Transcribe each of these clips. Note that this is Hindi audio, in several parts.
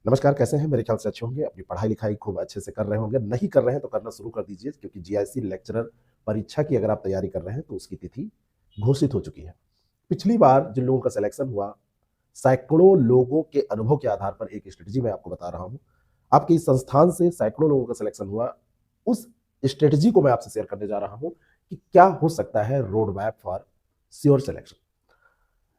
नमस्कार, कैसे हैं? मेरे ख्याल से अच्छे होंगे। अपनी पढ़ाई लिखाई खूब अच्छे से कर रहे होंगे। नहीं कर रहे हैं तो करना शुरू कर दीजिए, क्योंकि जीआईसी लेक्चरर परीक्षा की अगर आप तैयारी कर रहे हैं तो उसकी तिथि घोषित हो चुकी है। पिछली बार जिन लोगों का सिलेक्शन हुआ, सैकड़ों लोगों के अनुभव के आधार पर एक स्ट्रेटजी मैं आपको बता रहा हूं। आपके इस संस्थान से सैकड़ों लोगों का सिलेक्शन हुआ। उस स्ट्रेटजी को मैं आपसे शेयर करने जा रहा हूं कि क्या हो सकता है road map for sure selection.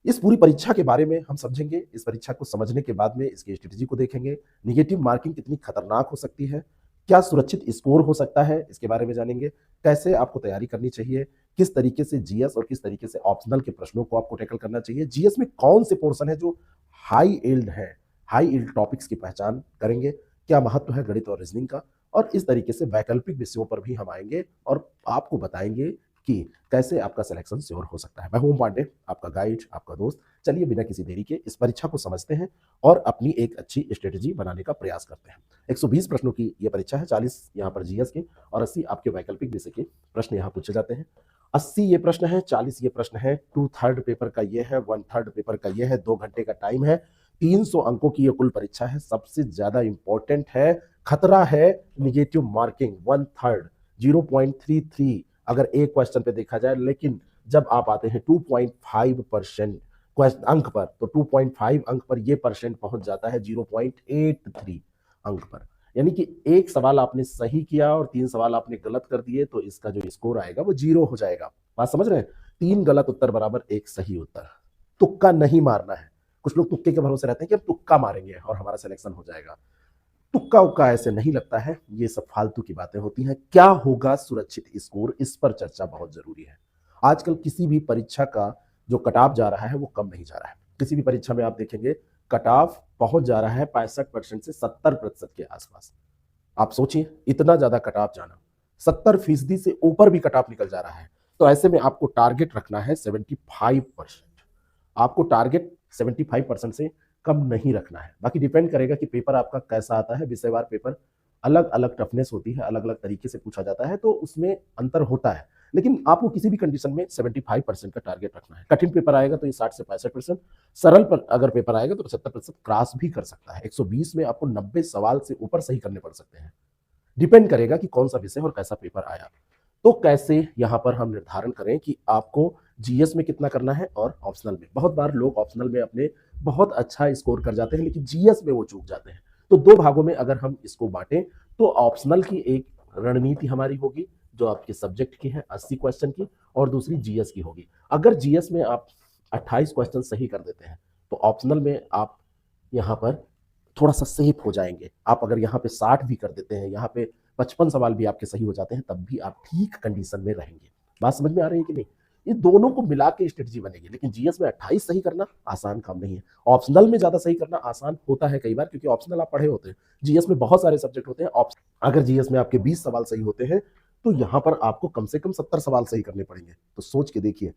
इस पूरी परीक्षा के बारे में हम समझेंगे। इस परीक्षा को समझने के बाद में इसकी स्ट्रेटजी को देखेंगे। निगेटिव मार्किंग कितनी खतरनाक हो सकती है, क्या सुरक्षित स्कोर हो सकता है, इसके बारे में जानेंगे। कैसे आपको तैयारी करनी चाहिए, किस तरीके से जीएस और किस तरीके से ऑप्शनल के प्रश्नों को आपको टैकल करना चाहिए। जीएस में कौन से पोर्शन है जो हाई इल्ड है, हाई इल्ड टॉपिक्स की पहचान करेंगे। क्या महत्व है गणित और रीजनिंग का, और इस तरीके से वैकल्पिक विषयों पर भी हम आएंगे और आपको बताएंगे कि कैसे आपका सिलेक्शन श्योर हो सकता है। मैं हूं पांडे, आपका गाइड, आपका दोस्त। चलिए बिना किसी देरी के इस परीक्षा को समझते हैं और अपनी एक अच्छी स्ट्रेटजी बनाने का प्रयास करते हैं। 120 प्रश्नों की यह परीक्षा है, 40 यहाँ पर जीएस के और 80 आपके वैकल्पिक विषय के प्रश्न यहाँ पूछे जाते हैं। 80 ये प्रश्न है, 40 ये प्रश्न है, 2/3 पेपर का ये है, 1/3 पेपर का ये है। 2 घंटे का टाइम है, 300 अंकों की यह कुल परीक्षा है। सबसे ज्यादा इंपॉर्टेंट है, खतरा है निगेटिव मार्किंग 1/3, 0.33 अगर एक क्वेश्चन पे देखा जाए। लेकिन जब आप आते हैं 2.5% अंक पर, तो 2.5 अंक पर यह परसेंट पहुंच जाता है 0.83 अंक पर। यानी कि एक सवाल आपने सही किया और 3 सवाल आपने गलत कर दिए, तो इसका जो स्कोर आएगा वो 0 हो जाएगा। बात समझ रहे हैं? 3 गलत उत्तर बराबर 1 सही उत्तर। तुक्का नहीं मारना है। कुछ लोग तुक्के के भरोसे रहते हैं कि हम तुक्का मारेंगे और हमारा सिलेक्शन हो जाएगा। तुक्का उक्का ऐसे नहीं लगता है, ये सब फालतू की बातें होती हैं। क्या होगा सुरक्षित स्कोर, इस पर चर्चा बहुत जरूरी है। आजकल किसी भी परीक्षा का जो कट ऑफ जा रहा है वो कम नहीं जा रहा है। किसी भी परीक्षा में आप देखेंगे कट ऑफ पहुंच जा रहा है 65% से 70% के आसपास। आप सोचिए, इतना ज्यादा कट ऑफ जाना, 70% से ऊपर भी कट ऑफ निकल जा रहा है। तो ऐसे में आपको टारगेट रखना है 75%। आपको टारगेट 75% से कम नहीं रखना है। बाकी डिपेंड करेगा कि पेपर आपका कैसा आता है। विषयवार पेपर अलग अलग टफनेस होती है, अलग अलग तरीके से पूछा जाता है, तो उसमें अंतर होता है। लेकिन आपको किसी भी कंडीशन में 75% का टारगेट रखना है। कठिन पेपर आएगा तो ये 60 से 65%, सरल पर अगर पेपर आएगा तो 75% क्रॉस भी कर सकता है। 120 में आपको 90 सवाल से ऊपर सही करने पड़ सकते हैं। डिपेंड करेगा कि कौन सा विषय और कैसा पेपर आया। तो कैसे यहां पर हम निर्धारण करें कि आपको जीएस में कितना करना है और ऑप्शनल में। बहुत बार लोग ऑप्शनल में अपने बहुत अच्छा स्कोर कर जाते हैं, लेकिन जीएस में वो चूक जाते हैं। तो 2 भागों में अगर हम इसको बांटें, तो ऑप्शनल की एक रणनीति हमारी होगी जो आपके सब्जेक्ट की है 80 क्वेश्चन की, और दूसरी जीएस की होगी। अगर जीएस में आप 28 क्वेश्चन सही कर देते हैं तो ऑप्शनल में आप यहाँ पर थोड़ा सा सेफ हो जाएंगे। आप अगर यहाँ पे 60 भी कर देते हैं, यहाँ पे 55 सवाल भी आपके सही हो जाते हैं, तब भी आप ठीक कंडीशन में रहेंगे। बात समझ में आ रही है कि नहीं? ये दोनों को मिला के स्ट्रेटजी बनेगी। लेकिन जीएस में 28 सही करना आसान काम नहीं है। ऑप्शनल में ज्यादा सही करना आसान होता है कई बार, क्योंकि ऑप्शनल आप पढ़े होते हैं। जीएस में बहुत सारे सब्जेक्ट होते हैं। अगर जीएस में आपके 20 सवाल सही होते हैं तो यहाँ पर आपको कम से कम 70 सवाल सही करने पड़ेंगे। तो सोच के देखिए,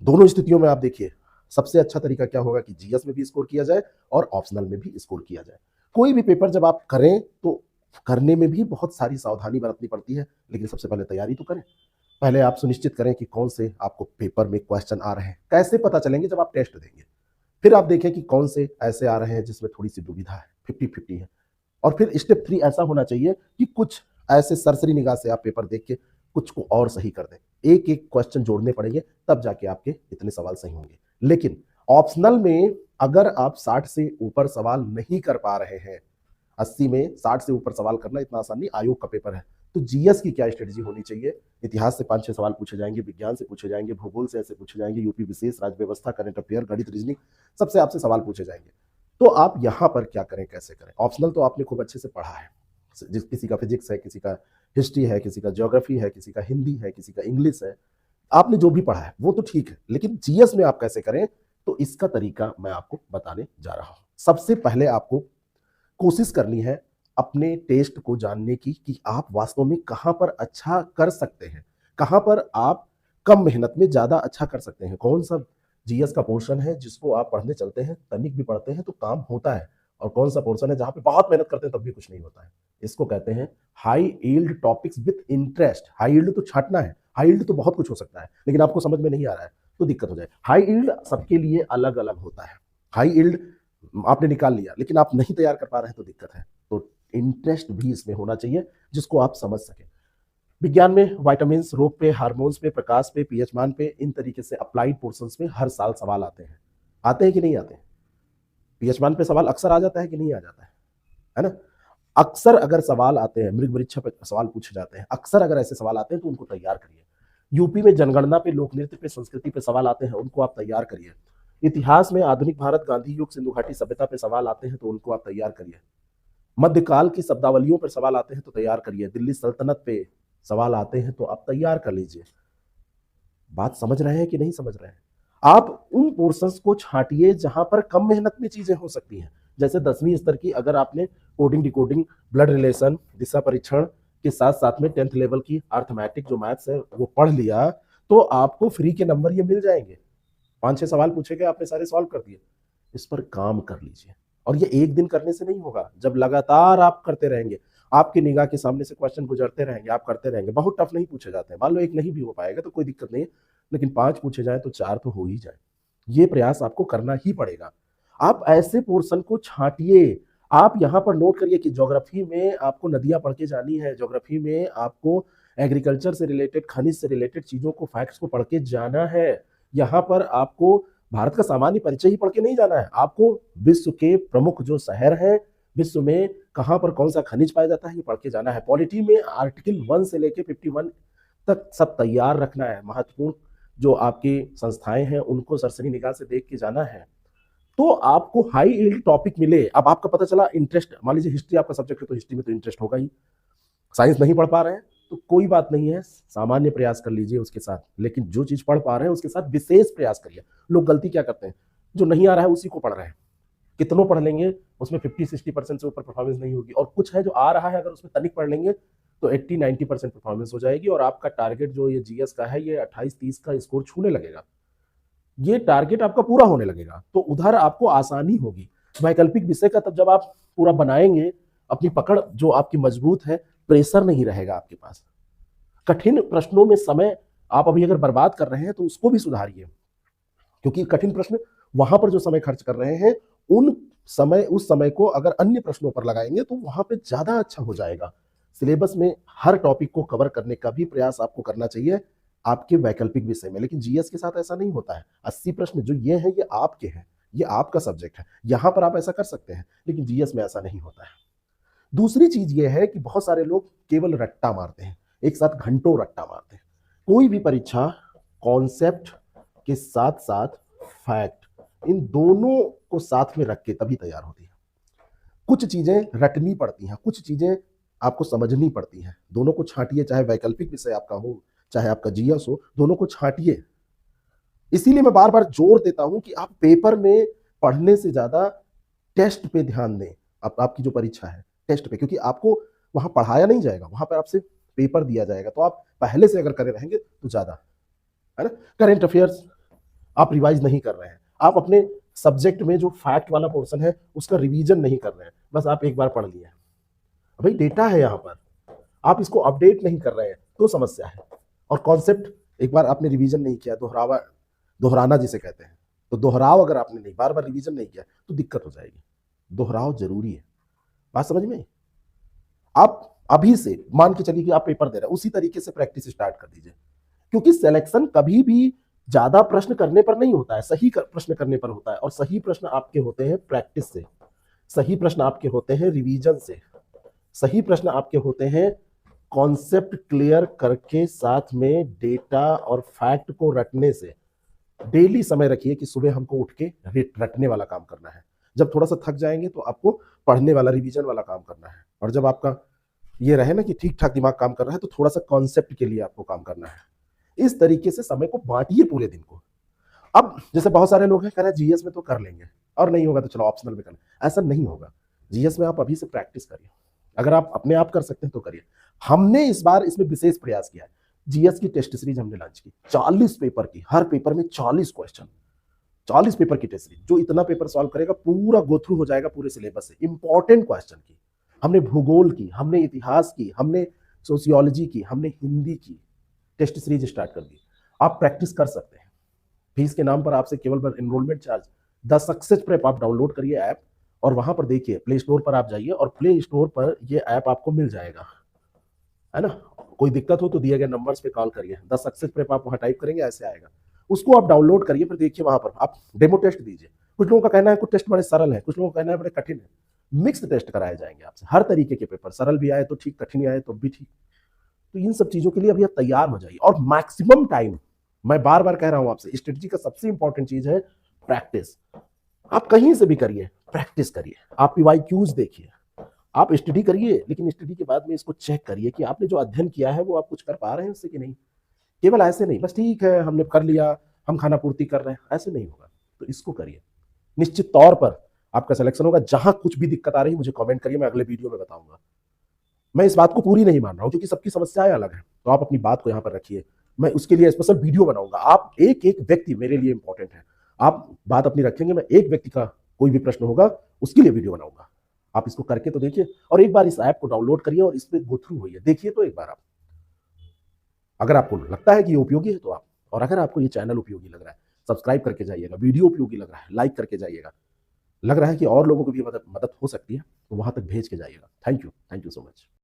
दोनों स्थितियों में आप देखिए सबसे अच्छा तरीका क्या होगा कि जीएस में भी स्कोर किया जाए और ऑप्शनल में भी स्कोर किया जाए। कोई भी पेपर जब आप करें तो करने में भी बहुत सारी सावधानी बरतनी पड़ती है, लेकिन सबसे पहले तैयारी तो करें। पहले आप सुनिश्चित करें कि कौन से आपको पेपर में क्वेश्चन आ रहे हैं। कैसे पता चलेंगे? जब आप टेस्ट देंगे। फिर आप देखें कि कौन से ऐसे आ रहे हैं जिसमें थोड़ी सी दुविधा है, 50-50 है। और फिर स्टेप 3 ऐसा होना चाहिए कि कुछ ऐसे सरसरी निगाह से आप पेपर देख के कुछ को और सही कर दें। एक एक क्वेश्चन जोड़ने पड़ेंगे, तब जाके आपके इतने सवाल सही होंगे। लेकिन ऑप्शनल में अगर आप 60 से ऊपर सवाल नहीं कर पा रहे हैं, 80 में 60 से ऊपर सवाल करना इतना आसान नहीं। आयोग का पेपर है, तो जीएस की क्या स्ट्रेटजी होनी चाहिए? इतिहास से 5-6 सवाल पूछे जाएंगे, विज्ञान से पूछे जाएंगे, भूगोल से ऐसे पूछे जाएंगे, यूपी विशेष, राज्य व्यवस्था, करंट अफेयर, गणित, रीजनिंग, सबसे आपसे सवाल पूछे जाएंगे। तो आप यहां पर क्या करें, कैसे करें? ऑप्शनल तो आपने खूब अच्छे से पढ़ा है। किसी का फिजिक्स है, किसी का हिस्ट्री है, किसी का ज्योग्राफी है, किसी का हिंदी है, किसी का इंग्लिश है। आपने जो भी पढ़ा है वो तो ठीक है, लेकिन जीएस में आप कैसे करें, तो इसका तरीका मैं आपको बताने जा रहा हूं। सबसे पहले आपको कोशिश करनी है अपने टेस्ट को जानने की कि आप वास्तव में कहां पर अच्छा कर सकते हैं, कहां पर आप कम मेहनत में ज्यादा अच्छा कर सकते हैं। कौन सा जीएस का पोर्शन है जिसको आप पढ़ने चलते हैं, तनिक भी पढ़ते हैं तो काम होता है, और कौन सा पोर्शन है जहां पे बहुत मेहनत करते हैं तब भी कुछ नहीं होता है। इसको कहते हैं high yield topics with interest. High yield तो छाटना है, हाई यील्ड तो बहुत कुछ हो सकता है, लेकिन आपको समझ में नहीं आ रहा है तो दिक्कत हो जाए। हाई यील्ड सबके लिए अलग अलग होता है। हाई यील्ड आपने निकाल लिया लेकिन आप नहीं तैयार कर पा रहे हैं तो दिक्कत है। तो इंटरेस्ट भी इसमें होना चाहिए जिसको आप समझ सकें। विज्ञान में विटामिन, रोग पे, हार्मोन्स पे, प्रकाश पे, पीएच मान पे, इन तरीके से अप्लाइड पोर्शंस में हर साल सवाल आते हैं। आते हैं कि नहीं आते हैं? पीएच मान पे सवाल अक्सर आ जाता है कि नहीं आ जाता है ना? अक्सर अगर सवाल आते हैं, मृग परीक्षा पे सवाल पूछे जाते हैं, अक्सर अगर ऐसे सवाल आते हैं तो उनको तैयार करिए। यूपी में जनगणना पे, लोक नृत्य पे, संस्कृति पे सवाल आते हैं, उनको आप तैयार करिए। इतिहास में आधुनिक भारत, गांधी युग, सिंधु घाटी सभ्यता पे सवाल आते हैं तो उनको आप तैयार करिए। मध्यकाल की शब्दावलियों पर सवाल आते हैं तो तैयार करिए। दिल्ली सल्तनत पे सवाल आते हैं तो आप तैयार कर लीजिए। बात समझ रहे हैं कि नहीं समझ रहे हैं? आप उन पोर्शंस को छांटिए जहां पर कम मेहनत में चीजें हो सकती हैं। जैसे 10वीं स्तर की अगर आपने कोडिंग, डिकोडिंग, ब्लड रिलेशन, दिशा परीक्षण के साथ साथ में 10th लेवल की अर्थमेटिक जो मैथ्स है वो पढ़ लिया तो आपको फ्री के नंबर ये मिल जाएंगे। 5-6 सवाल पूछे गए, आपने सारे सॉल्व कर दिए। इस पर काम कर लीजिए। और ये एक दिन करने से नहीं होगा, जब लगातार आप करते रहेंगे, आपकी निगाह के सामने से क्वेश्चन गुजरते रहेंगे, आप करते रहेंगे। बहुत टफ नहीं पूछे जाते हैं, मान लो एक नहीं भी हो पाएगा तो कोई दिक्कत नहीं है, लेकिन 5 पूछे जाए तो 4 तो हो ही जाए। ये प्रयास आपको करना ही पड़ेगा। आप ऐसे पोर्शन को छांटिए। आप यहां पर नोट करिए कि ज्योग्राफी में आपको नदियां पढ़ के जानी है, ज्योग्राफी में आपको एग्रीकल्चर से रिलेटेड, खनिज से रिलेटेड चीजों को, फैक्ट्स को पढ़ के जाना है। यहाँ पर आपको भारत का सामान्य परिचय ही पढ़ के नहीं जाना है, आपको विश्व के प्रमुख जो शहर हैं, विश्व में कहां पर कौन सा खनिज पाया जाता है, ये पढ़ के जाना है। पॉलिटी में आर्टिकल 1 से लेके 51 तक सब तैयार रखना है। महत्वपूर्ण जो आपकी संस्थाएं हैं उनको सरसरी निगाह से देख के जाना है। तो आपको हाई यील्ड टॉपिक मिले। अब आपका पता चला इंटरेस्ट, मान लीजिए हिस्ट्री आपका सब्जेक्ट है तो हिस्ट्री में तो इंटरेस्ट होगा ही। साइंस नहीं पढ़ पा रहे हैं तो कोई बात नहीं है, सामान्य प्रयास कर लीजिए उसके साथ, लेकिन जो चीज पढ़ पा रहे हैं उसके साथ विशेष प्रयास करिए। लोग गलती क्या करते हैं, जो नहीं आ रहा है उसी को पढ़ रहे हैं। कितनों पढ़ लेंगे उसमें 50-60% से ऊपर परफॉर्मेंस नहीं होगी, और कुछ है जो आ रहा है अगर उसमें तनिक पढ़ लेंगे तो 80-90% परफॉर्मेंस हो जाएगी, और आपका टारगेट जो ये जीएस का है ये 28-30 का स्कोर छूने लगेगा। ये टारगेट आपका पूरा होने लगेगा तो उधर आपको आसानी होगी। वैकल्पिक विषय का तब जब आप पूरा बनाएंगे, अपनी पकड़ जो आपकी मजबूत है, प्रेशर नहीं रहेगा आपके पास। कठिन प्रश्नों में समय आप अभी अगर बर्बाद कर रहे हैं तो उसको भी सुधारिए, क्योंकि कठिन प्रश्न वहां पर जो समय खर्च कर रहे हैं उस समय को अगर अन्य प्रश्नों पर लगाएंगे तो वहां पे ज्यादा अच्छा हो जाएगा। सिलेबस में हर टॉपिक को कवर करने का भी प्रयास आपको करना चाहिए आपके वैकल्पिक विषय में, लेकिन जीएस के साथ ऐसा नहीं होता है। 80 प्रश्न जो ये हैं ये आपके हैं, ये आपका सब्जेक्ट है, यहां पर आप ऐसा कर सकते हैं, लेकिन जीएस में ऐसा नहीं होता है। दूसरी चीज ये है कि बहुत सारे लोग केवल रट्टा मारते हैं, एक साथ घंटों रट्टा मारते हैं। कोई भी परीक्षा कॉन्सेप्ट के साथ साथ फैक्ट, इन दोनों को साथ में रख के तभी तैयार होती है। कुछ चीजें रटनी पड़ती हैं, कुछ चीजें आपको समझनी पड़ती हैं। दोनों को छांटिए, चाहे वैकल्पिक विषय आपका हो चाहे आपका जीएस हो, दोनों को छांटिए। इसीलिए मैं बार बार जोर देता हूं कि आप पेपर में पढ़ने से ज्यादा टेस्ट पे ध्यान दें। आपकी जो परीक्षा है टेस्ट पे, क्योंकि आपको वहां पढ़ाया नहीं जाएगा, वहां पर आपसे पेपर दिया जाएगा, तो आप पहले से अगर करे रहेंगे तो ज्यादा है ना। करेंट अफेयर्स आप रिवाइज नहीं कर रहे हैं, आप अपने सब्जेक्ट में जो फैक्ट वाला पोर्शन है उसका रिवीजन नहीं कर रहे हैं, बस आप एक बार पढ़ लिए। भाई डेटा है यहाँ पर, आप इसको अपडेट नहीं कर रहे हैं तो समस्या है। और कॉन्सेप्ट एक बार आपने रिवीजन नहीं किया, दोहराना जिसे कहते हैं, तो दोहराव अगर आपने नहीं, बार बार रिवीजन नहीं किया तो दिक्कत हो जाएगी। दोहराव जरूरी है। बात समझ में? आप अभी से मान के चलिए कि आप पेपर दे रहे हैं, उसी तरीके से प्रैक्टिस स्टार्ट कर दीजिए, क्योंकि सिलेक्शन कभी भी ज्यादा प्रश्न करने पर नहीं होता है, सही प्रश्न करने पर होता है। और सही प्रश्न आपके होते हैं प्रैक्टिस से, सही प्रश्न आपके होते हैं रिवीजन से, सही प्रश्न आपके होते हैं कॉन्सेप्ट क्लियर करके साथ में डेटा और फैक्ट को रटने से। डेली समय रखिए कि सुबह हमको उठ के रटने वाला काम करना है, जब थोड़ा सा थक जाएंगे तो आपको पढ़ने वाला, रिवीजन वाला काम करना है, और जब आपका ये रहे ना कि ठीक ठाक दिमाग काम कर रहा है तो थोड़ा सा कॉन्सेप्ट के लिए आपको काम करना है। इस तरीके से समय को बांटिए पूरे दिन को। अब जैसे बहुत सारे लोग हैं कह रहे हैं जीएस में तो कर लेंगे और नहीं होगा तो चलो ऑप्शनल में करना, ऐसा नहीं होगा। जीएस में आप अभी से प्रैक्टिस करिए, अगर आप अपने आप कर सकते हैं तो करिए। हमने इस बार इसमें विशेष प्रयास किया है, जीएस की टेस्ट सीरीज हमने लॉन्च की, 40 पेपर की, हर पेपर में 40 क्वेश्चन, 40 पेपर की टेस्ट सीरीज। जो इतना पेपर सॉल्व करेगा पूरा गो थ्रू हो जाएगा पूरे सिलेबस से। इंपॉर्टेंट क्वेश्चन की हमने, भूगोल की हमने, इतिहास की हमने, सोशियोलॉजी की हमने, हिंदी की टेस्ट सीरीज स्टार्ट कर दी। आप प्रैक्टिस कर सकते हैं। फीस के नाम पर आपसे केवल enrolment charge the success prep आप डाउनलोड करिए ऐप, और वहां पर देखिए प्ले स्टोर पर आप जाइए और प्ले स्टोर पर ये ऐप आपको मिल जाएगा, है ना। कोई दिक्कत हो तो दिए गए नंबर्स पे कॉल करिए, द सक्सेस प्रेप आप वहां टाइप करेंगे ऐसे आएगा, उसको आप डाउनलोड करिए, फिर देखिए वहां पर आप डेमो टेस्ट दीजिए। कुछ लोगों का कहना है कुछ टेस्ट बड़े सरल है, कुछ लोगों का कहना है बड़े कठिन है। मिक्स टेस्ट कराए जाएंगे आपसे, हर तरीके के पेपर, सरल भी आए तो ठीक, कठिन आए तो भी ठीक। तो इन सब चीजों के लिए अभी आप तैयार हो जाइए, और मैक्सिमम टाइम, मैं बार बार कह रहा हूं आपसे, स्ट्रेटजी का सबसे इंपॉर्टेंट चीज है प्रैक्टिस। आप कहीं से भी करिए, प्रैक्टिस करिए, आप पीवाईक्यूज देखिए, आप स्टडी करिए, लेकिन स्टडी के बाद में इसको चेक करिए कि आपने जो अध्ययन किया है वो आप कुछ कर पा रहे हैं उससे कि नहीं। केवल ऐसे नहीं बस ठीक है हमने कर लिया, हम खाना पूर्ति कर रहे हैं, ऐसे नहीं होगा। तो इसको करिए, निश्चित तौर पर आपका सिलेक्शन होगा। जहां कुछ भी दिक्कत आ रही है मुझे कमेंट करिए, मैं अगले वीडियो में बताऊंगा। मैं इस बात को पूरी नहीं मान रहा हूं क्योंकि सबकी समस्याएं अलग हैं, तो आप अपनी बात को यहां पर रखिए, मैं उसके लिए स्पेशल वीडियो बनाऊंगा। आप एक एक व्यक्ति मेरे लिए इंपॉर्टेंट है, आप बात अपनी रखेंगे, मैं एक व्यक्ति का कोई भी प्रश्न होगा उसके लिए वीडियो बनाऊंगा। आप इसको करके तो देखिए, और एक बार इस ऐप को डाउनलोड करिए और इस पर गो थ्रू होइए, देखिए तो एक बार आप, अगर आपको लगता है कि ये उपयोगी है तो आप, और अगर आपको ये चैनल उपयोगी लग रहा है सब्सक्राइब करके जाइएगा, वीडियो उपयोगी लग रहा है लाइक करके जाइएगा, लग रहा है कि और लोगों को भी मदद मदद हो सकती है तो वहां तक भेज के जाइएगा। Thank you so much.